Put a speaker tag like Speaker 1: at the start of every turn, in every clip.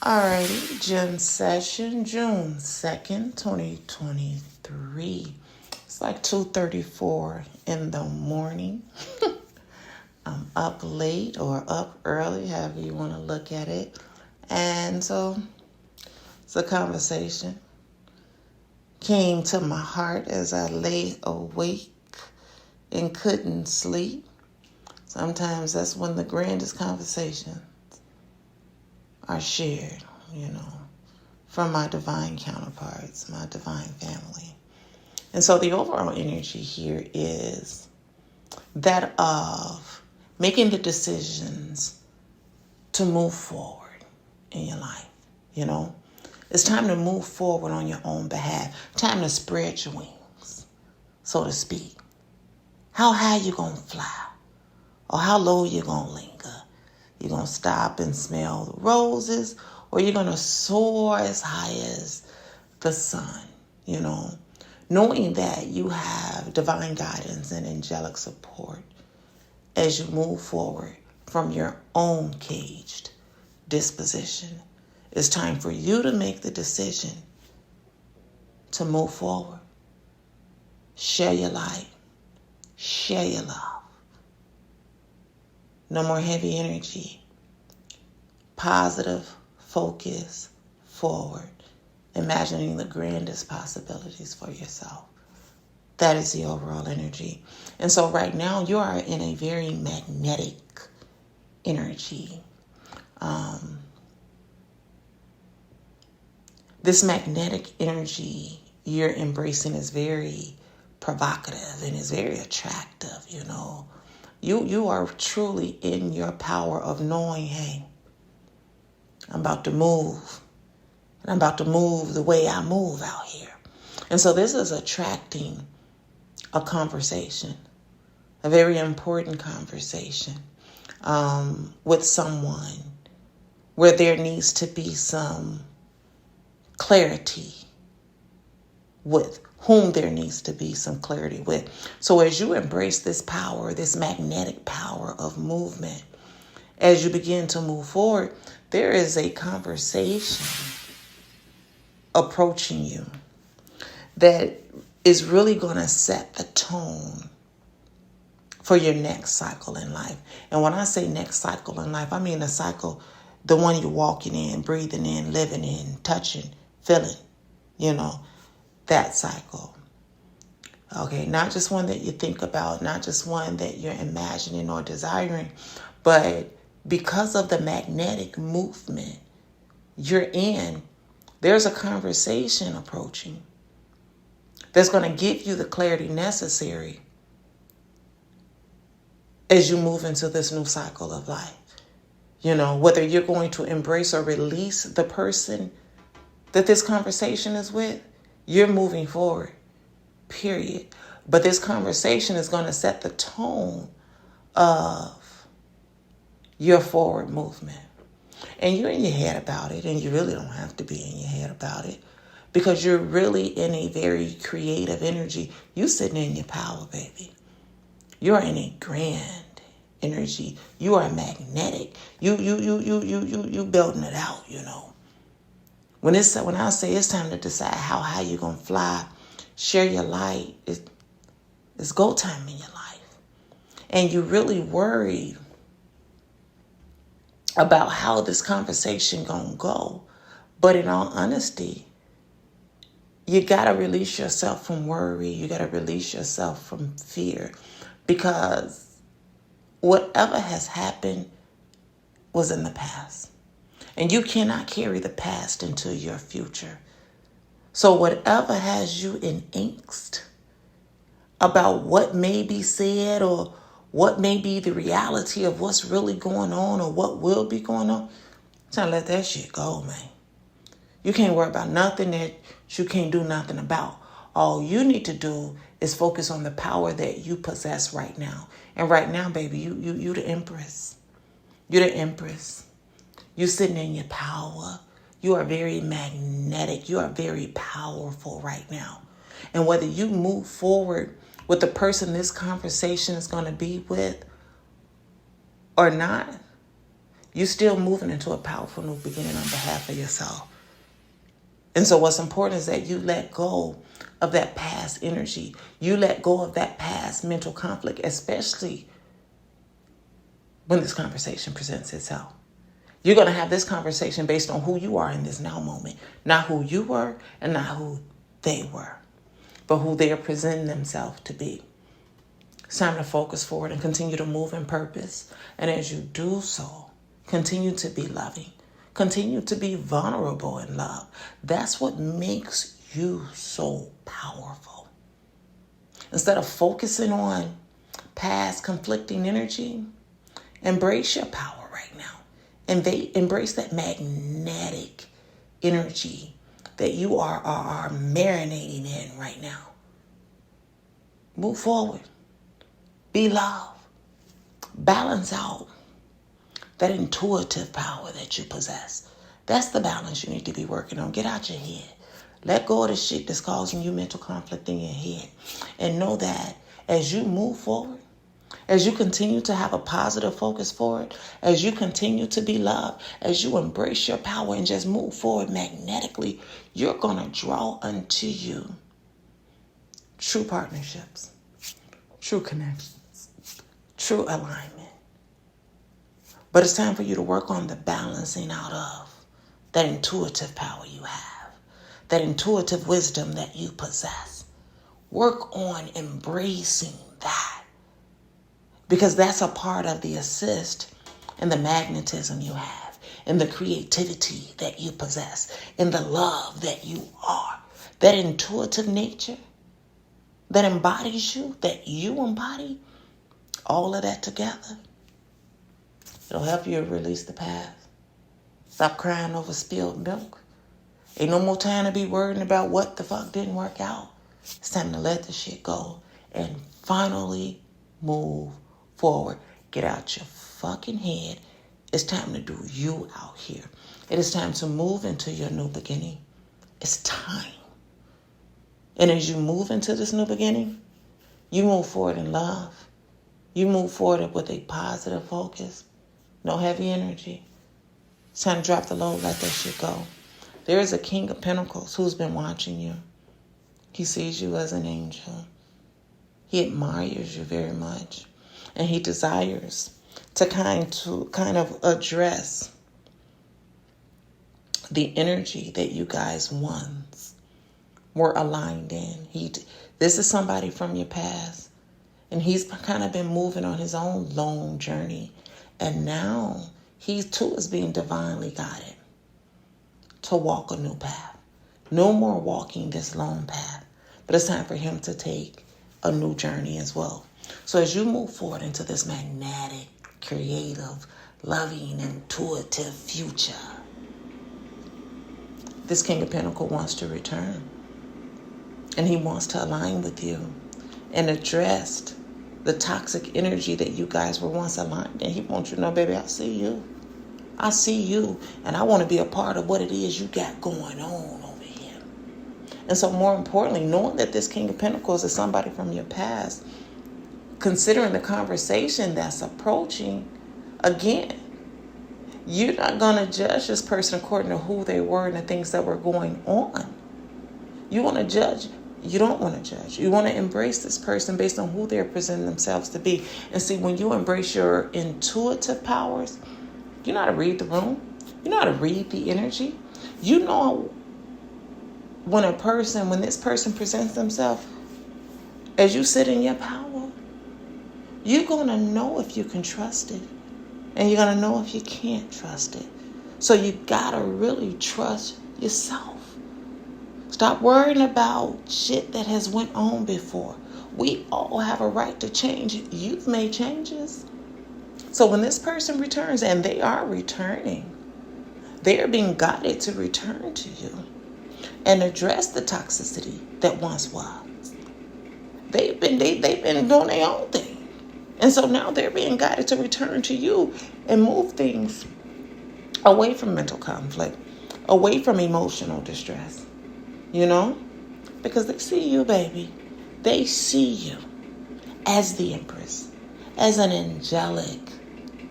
Speaker 1: Alrighty, gym session, June 2nd, 2023. It's like 2:34 in the morning. I'm up late or up early, however you want to look at it. And so it's a conversation. Came to my heart as I lay awake and couldn't sleep. Sometimes that's when the grandest conversations are shared, from my divine counterparts, my divine family. And so the overall energy here is that of making the decisions to move forward in your life. It's time to move forward on your own behalf. Time to spread your wings, so to speak. How high you gonna fly? Or how low you gonna linger? You gonna stop and smell the roses? Or you're gonna soar as high as the sun, knowing that you have divine guidance and angelic support as you move forward from your own caged disposition. It's time for you to make the decision to move forward. Share your light. Share your love. No more heavy energy. Positive focus forward. Imagining the grandest possibilities for yourself. That is the overall energy. And so right now you are in a very magnetic energy. This magnetic energy you're embracing is very provocative and is very attractive, You are truly in your power of knowing, hey, I'm about to move. And I'm about to move the way I move out here. And so this is attracting a conversation, a very important conversation with someone where there needs to be some clarity, with whom there needs to be some clarity with. So as you embrace this power, this magnetic power of movement, as you begin to move forward, there is a conversation approaching you that is really going to set the tone for your next cycle in life. And when I say next cycle in life, I mean the cycle, the one you're walking in, breathing in, living in, touching, feeling, that cycle. Okay, not just one that you think about, not just one that you're imagining or desiring, but because of the magnetic movement you're in, there's a conversation approaching that's going to give you the clarity necessary as you move into this new cycle of life. Whether you're going to embrace or release the person that this conversation is with, you're moving forward, period. But this conversation is going to set the tone of your forward movement. And you're in your head about it, and you really don't have to be in your head about it because you're really in a very creative energy. You sitting in your power, baby. You're in a grand energy. You are magnetic. You building it out, When I say it's time to decide how high you're going to fly, share your light, it's go time in your life. And you're really worried about how this conversation going to go. But in all honesty, you got to release yourself from worry. You got to release yourself from fear because whatever has happened was in the past. And you cannot carry the past into your future. So whatever has you in angst about what may be said or what may be the reality of what's really going on or what will be going on, time to let that shit go, man. You can't worry about nothing that you can't do nothing about. All you need to do is focus on the power that you possess right now. And right now, baby, you the empress. You're the empress. You're sitting in your power. You are very magnetic. You are very powerful right now. And whether you move forward with the person this conversation is going to be with or not, You're still moving into a powerful new beginning on behalf of yourself. And so what's important is that you let go of that past energy. You let go of that past mental conflict, especially when this conversation presents itself. You're going to have this conversation based on who you are in this now moment, not who you were and not who they were, but who they are presenting themselves to be. It's time to focus forward and continue to move in purpose. And as you do so, continue to be loving. Continue to be vulnerable in love. That's what makes you so powerful. Instead of focusing on past conflicting energy, embrace your power right now. And embrace that magnetic energy that you are marinating in right now. Move forward. Be love. Balance out that intuitive power that you possess. That's the balance you need to be working on. Get out your head. Let go of the shit that's causing you mental conflict in your head. And know that as you move forward, as you continue to have a positive focus forward, as you continue to be loved, as you embrace your power and just move forward magnetically, you're going to draw unto you true partnerships, true connections, true alignment. But it's time for you to work on the balancing out of that intuitive power you have, that intuitive wisdom that you possess. Work on embracing that, because that's a part of the assist and the magnetism you have, and the creativity that you possess, and the love that you are. That intuitive nature that embodies you, that you embody, all of that together. It'll help you release the past. Stop crying over spilled milk. Ain't no more time to be worrying about what the fuck didn't work out. It's time to let the shit go and finally move forward. Get out your fucking head. It's time to do you out here. It is time to move into your new beginning. It's time. And as you move into this new beginning, you move forward in love. You move forward with a positive focus. No heavy energy. It's time to drop the load, let that shit go. There is a King of Pentacles who's been watching you. He sees you as an angel. He admires you very much. And he desires to kind of address the energy that you guys once were aligned in. This is somebody from your past. And he's kind of been moving on his own lone journey. And now he too is being divinely guided to walk a new path. No more walking this lone path, but it's time for him to take a new journey as well. So as you move forward into this magnetic, creative, loving, intuitive future, this King of Pentacles wants to return. And he wants to align with you and address the toxic energy that you guys were once aligned in. He wants you to know, baby, I see you. I see you. And I want to be a part of what it is you got going on over here. And so more importantly, knowing that this King of Pentacles is somebody from your past, considering the conversation that's approaching, again, you're not going to judge this person according to who they were and the things that were going on. You want to judge. You don't want to judge. You want to embrace this person based on who they're presenting themselves to be. And see, when you embrace your intuitive powers, you know how to read the room. You know how to read the energy. You know when this person presents themselves, as you sit in your power, you're going to know if you can trust it. And you're going to know if you can't trust it. So you got to really trust yourself. Stop worrying about shit that has went on before. We all have a right to change. You've made changes. So when this person returns, and they are returning, they are being guided to return to you and address the toxicity that once was. They've been doing their own thing. And so now they're being guided to return to you and move things away from mental conflict, away from emotional distress. You know? Because they see you, baby. They see you as the Empress, as an angelic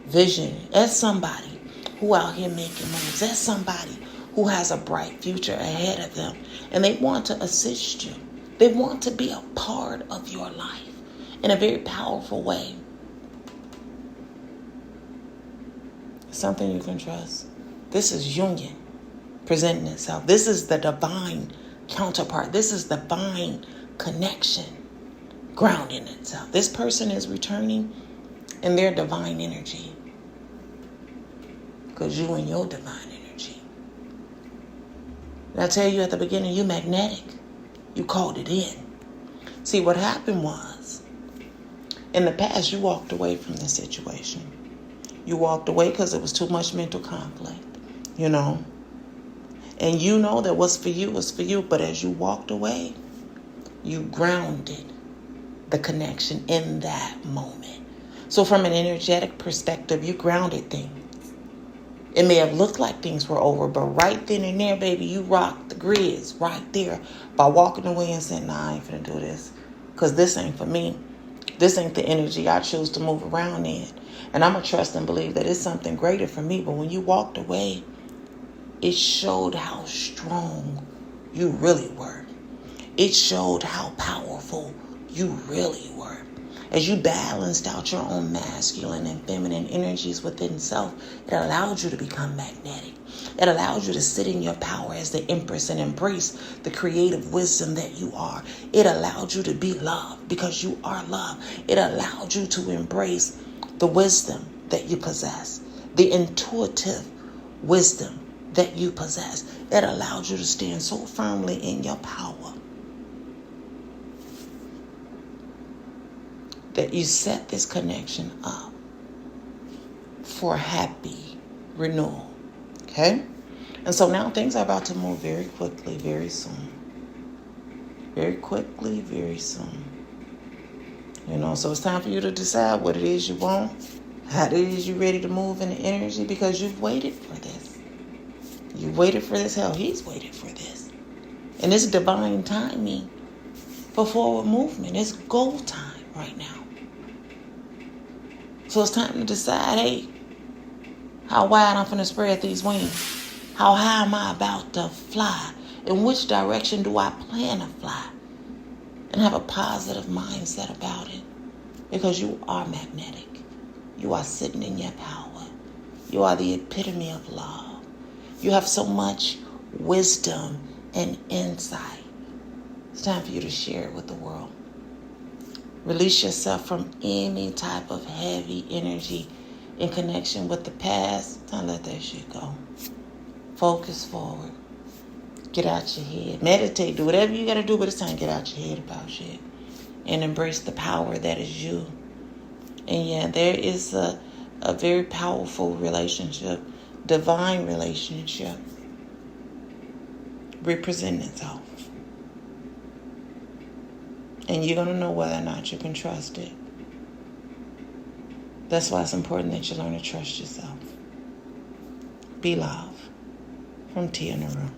Speaker 1: vision, as somebody who out here making moves. That's somebody who has a bright future ahead of them. And they want to assist you. They want to be a part of your life in a very powerful way. Something you can trust. This is union presenting itself. This is the divine counterpart. This is divine connection grounding itself. This person is returning in their divine energy because you in your divine energy. Did I tell you at the beginning, you magnetic? You called it in. See, what happened was, in the past, you walked away from the situation. You walked away because it was too much mental conflict, And you know that what's for you was for you. But as you walked away, you grounded the connection in that moment. So from an energetic perspective, you grounded things. It may have looked like things were over, but right then and there, baby, you rocked the grids right there by walking away and saying, nah, I ain't finna do this because this ain't for me. This ain't the energy I choose to move around in. And I'm going to trust and believe that it's something greater for me. But when you walked away, it showed how strong you really were. It showed how powerful you really were. As you balanced out your own masculine and feminine energies within self, it allowed you to become magnetic. It allowed you to sit in your power as the empress and embrace the creative wisdom that you are. It allowed you to be love because you are love. It allowed you to embrace the wisdom that you possess, the intuitive wisdom that you possess. It allowed you to stand so firmly in your power that you set this connection up for happy renewal. Okay? And so now things are about to move very quickly, very soon. Very quickly, very soon. So it's time for you to decide what it is you want, how it is you're ready to move in the energy, because you've waited for this. You waited for this. Hell, he's waited for this. And it's divine timing for forward movement. It's goal time right now. So it's time to decide, hey, how wide I'm going to spread these wings? How high am I about to fly? In which direction do I plan to fly? And have a positive mindset about it. Because you are magnetic. You are sitting in your power. You are the epitome of love. You have so much wisdom and insight. It's time for you to share it with the world. Release yourself from any type of heavy energy in connection with the past. Don't let that shit go. Focus forward. Get out your head. Meditate. Do whatever you got to do, but it's time to get out your head about shit. And embrace the power that is you. And yeah, there is a very powerful relationship, divine relationship, representing itself. And you're going to know whether or not you can trust it. That's why it's important that you learn to trust yourself. Be love. From Tia Naru.